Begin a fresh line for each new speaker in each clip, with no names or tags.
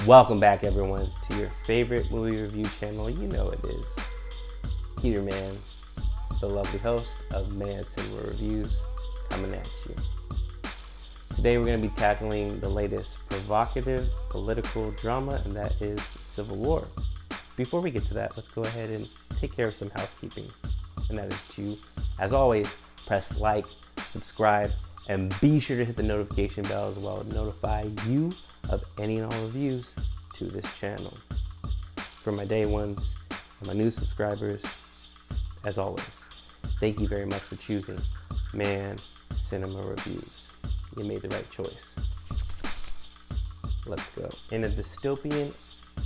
Welcome back, everyone, to your favorite movie review channel. You know it is Peter Man, the lovely host of Man Cinema Reviews, coming at you. Today we're going to be tackling the latest provocative political drama, and that is Civil War. Before we get to that, let's go ahead and take care of some housekeeping, and that is to, as always, press like, subscribe, and be sure to hit the notification bell as well to notify you of any and all reviews to this channel. For my day ones and my new subscribers, as always, thank you very much for choosing Man Cinema Reviews. You made the right choice. Let's go. In a dystopian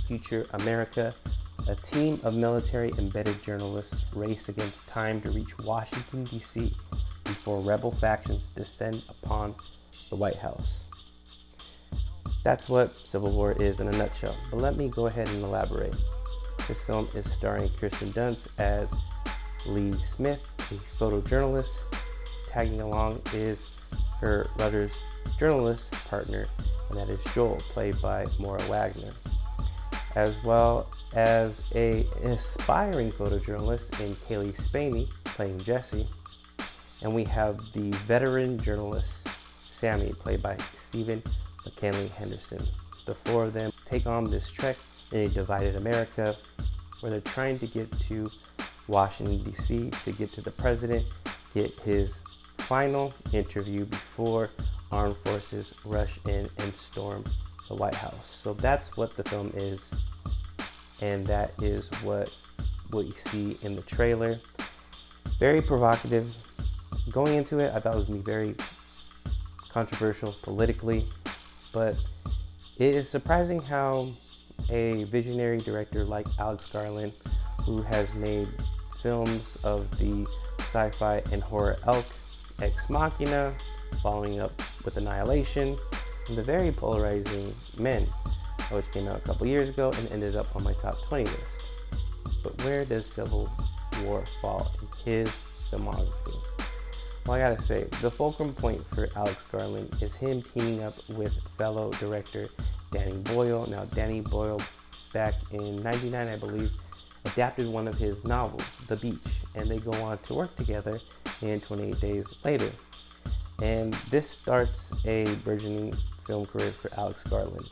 future America, a team of military embedded journalists race against time to reach Washington, D.C. before rebel factions descend upon the White House. That's what Civil War is in a nutshell, but let me go ahead and elaborate. This film is starring Kirsten Dunst as Lee Smith, a photojournalist. Tagging along is her Rutgers journalist partner, and that is Joel, played by Moura Wagner, as well as an aspiring photojournalist in Cailee Spaeny, playing Jesse. And we have the veteran journalist, Sammy, played by McKinley Henderson. The four of them take on this trek in a divided America where they're trying to get to Washington, D.C. to get to the president, get his final interview before armed forces rush in and storm the White House. So that's what the film is, and that is what you see in the trailer. Very provocative. Going into it, I thought it was going to be very controversial politically, but it is surprising how a visionary director like Alex Garland, who has made films of the sci-fi and horror ilk, Ex Machina, following up with Annihilation, and the very polarizing Men, which came out a couple years ago and ended up on my top 20 list. But where does Civil War fall in his filmography? Well, I gotta say, the fulcrum point for Alex Garland is him teaming up with fellow director Danny Boyle. Now, Danny Boyle, back in '99, I believe, adapted one of his novels, The Beach, and they go on to work together in 28 Days Later. And this starts a burgeoning film career for Alex Garland.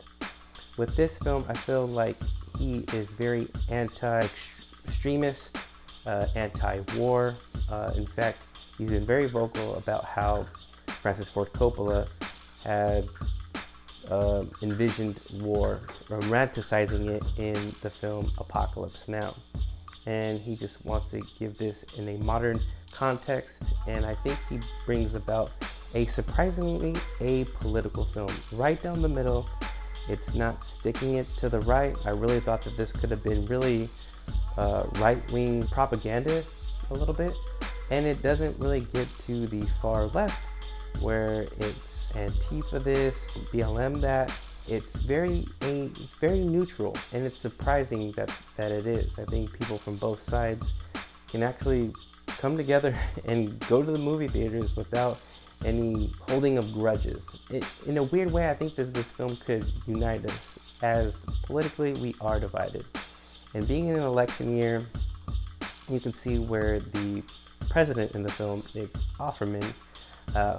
With this film, I feel like he is very anti-extremist, anti-war. In fact, he's been very vocal about how Francis Ford Coppola had envisioned war, romanticizing it in the film Apocalypse Now. And he just wants to give this in a modern context, and I think he brings about a surprisingly apolitical film. Right down the middle. It's not sticking it to the right. I really thought that this could have been really right-wing propaganda a little bit. And it doesn't really get to the far left where it's Antifa this, BLM that. It's very neutral, and it's surprising that it is. I think people from both sides can actually come together and go to the movie theaters without any holding of grudges. In a weird way, I think that this film could unite us, as politically we are divided. And being in an election year, you can see where the president in the film, Offerman,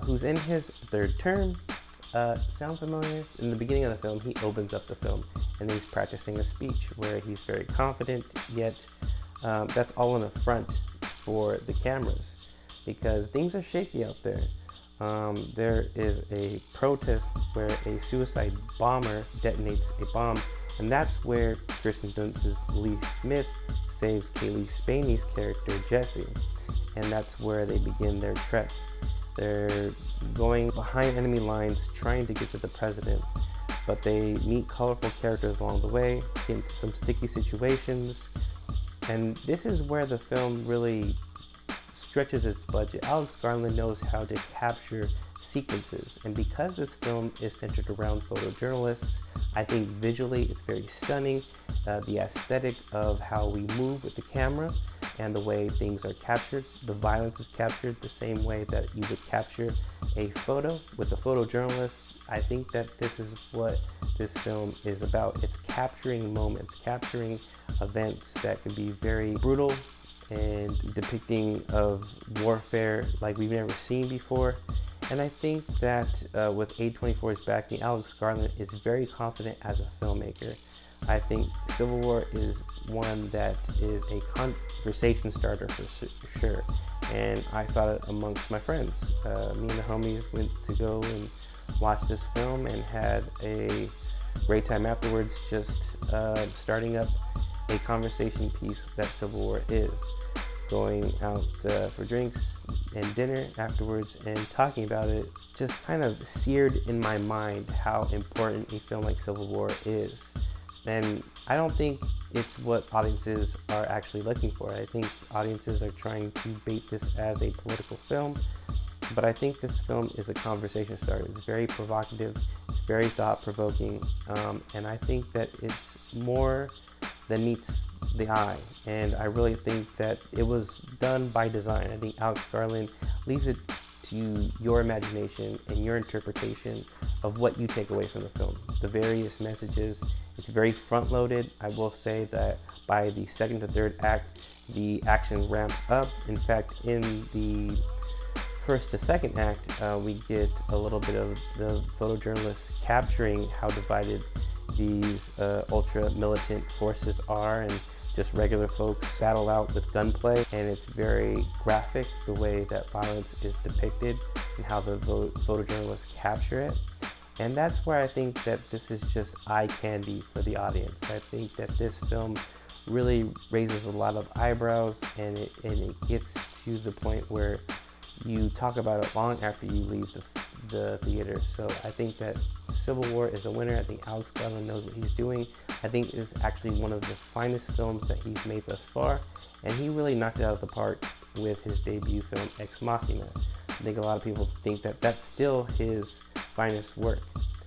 who's in his third term, sound familiar? In the beginning of the film, he opens up the film and he's practicing a speech where he's very confident, yet that's all in a front for the cameras because things are shaky out there. There is a protest where a suicide bomber detonates a bomb, and that's where Kirsten Dunst's Lee Smith saves Cailee Spaeny's character Jesse, and that's where they begin their trek. They're going behind enemy lines trying to get to the president, but they meet colorful characters along the way, get into some sticky situations, and this is where the film really stretches its budget. Alex Garland knows how to capture sequences, and because this film is centered around photojournalists, I think visually it's very stunning. The aesthetic of how we move with the camera and the way things are captured. The violence is captured the same way that you would capture a photo with a photojournalist. I think that this is what this film is about. It's capturing moments, capturing events that can be very brutal and depicting of warfare like we've never seen before. And I think that with A24's backing, Alex Garland is very confident as a filmmaker. I think Civil War is one that is a conversation starter for sure. And I saw it amongst my friends. Me and the homies went to go and watch this film and had a great time afterwards, just starting up a conversation piece that Civil War is. Going out for drinks and dinner afterwards and talking about it just kind of seared in my mind how important a film like Civil War is. And I don't think it's what audiences are actually looking for. I think audiences are trying to bait this as a political film, but I think this film is a conversation starter. It's very provocative, it's very thought-provoking, and I think that it's more than meets the eye. And I really think that it was done by design. I think Alex Garland leaves it to your imagination and your interpretation of what you take away from the film. The various messages, it's very front-loaded. I will say that by the second to third act, the action ramps up. In fact, in the first to second act, we get a little bit of the photojournalists capturing how divided these ultra-militant forces are, and just regular folks battle out with gunplay. And it's very graphic the way that violence is depicted and how the photojournalists capture it. And that's where I think that this is just eye candy for the audience. I think that this film really raises a lot of eyebrows, and it gets to the point where you talk about it long after you leave the theater. So I think that Civil War is a winner. I think Alex Garland knows what he's doing. I think it's actually one of the finest films that he's made thus far, and he really knocked it out of the park with his debut film Ex Machina. I think a lot of people think that that's still his finest work.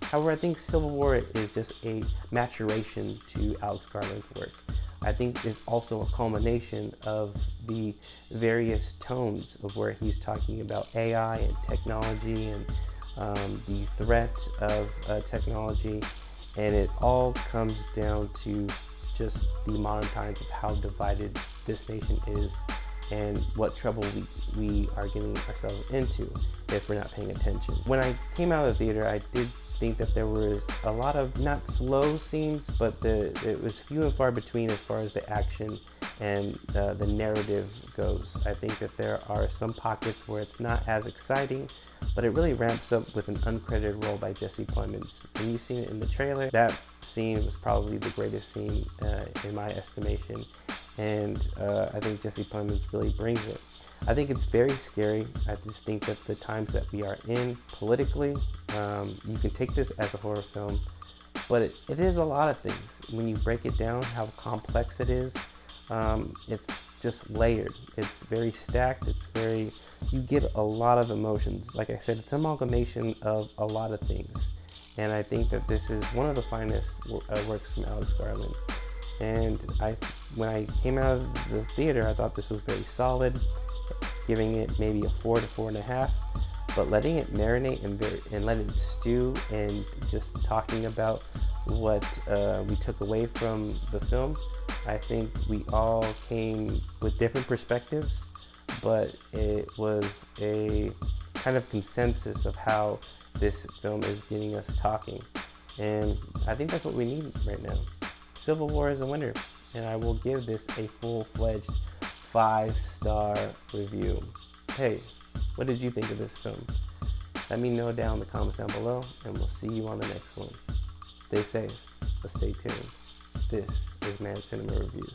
However, I think Civil War is just a maturation to Alex Garland's work. I think it's also a culmination of the various tones of where he's talking about AI and technology and the threat of technology, and it all comes down to just the modern times of how divided this nation is and what trouble we are getting ourselves into if we're not paying attention. When I came out of the theater, I did think that there was a lot of not slow scenes, but it was few and far between as far as the action and the narrative goes. I think that there are some pockets where it's not as exciting, but it really ramps up with an uncredited role by Jesse Plemons. When you've seen it in the trailer, that scene was probably the greatest scene in my estimation, and I think Jesse Plemons really brings it. I think it's very scary. I just think that the times that we are in politically, you can take this as a horror film, but it is a lot of things. When you break it down, how complex it is, it's just layered. It's very stacked. You get a lot of emotions. Like I said, it's an amalgamation of a lot of things. And I think that this is one of the finest works from Alex Garland. And when I came out of the theater, I thought this was very solid, giving it maybe a 4 to 4.5, but letting it marinate and let it stew, and just talking about what we took away from the film. I think we all came with different perspectives, but it was a kind of consensus of how this film is getting us talking. And I think that's what we need right now. Civil War is a winner, and I will give this a full-fledged 5-star review. Hey, what did you think of this film? Let me know down in the comments down below, and we'll see you on the next one. Stay safe, but stay tuned. This is Man Cinema Reviews.